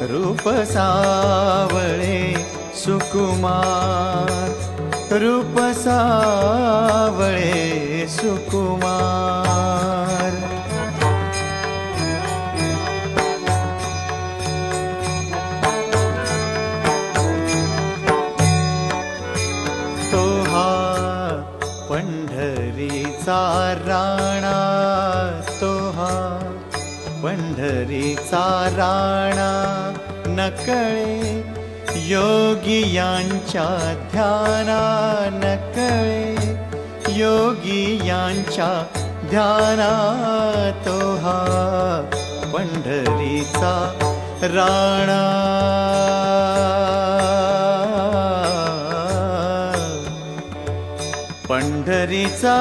रूप सावळे सुकुमार, रूप सावळे सुकुमार। तो हा पंढरीचा राणा, तो हा पंढरीचा राणा, नकळे योगियांच्या ध्याना, नकळे योगियांच्या ध्याना। तो हा पंढरीचा राणा, पंढरीचा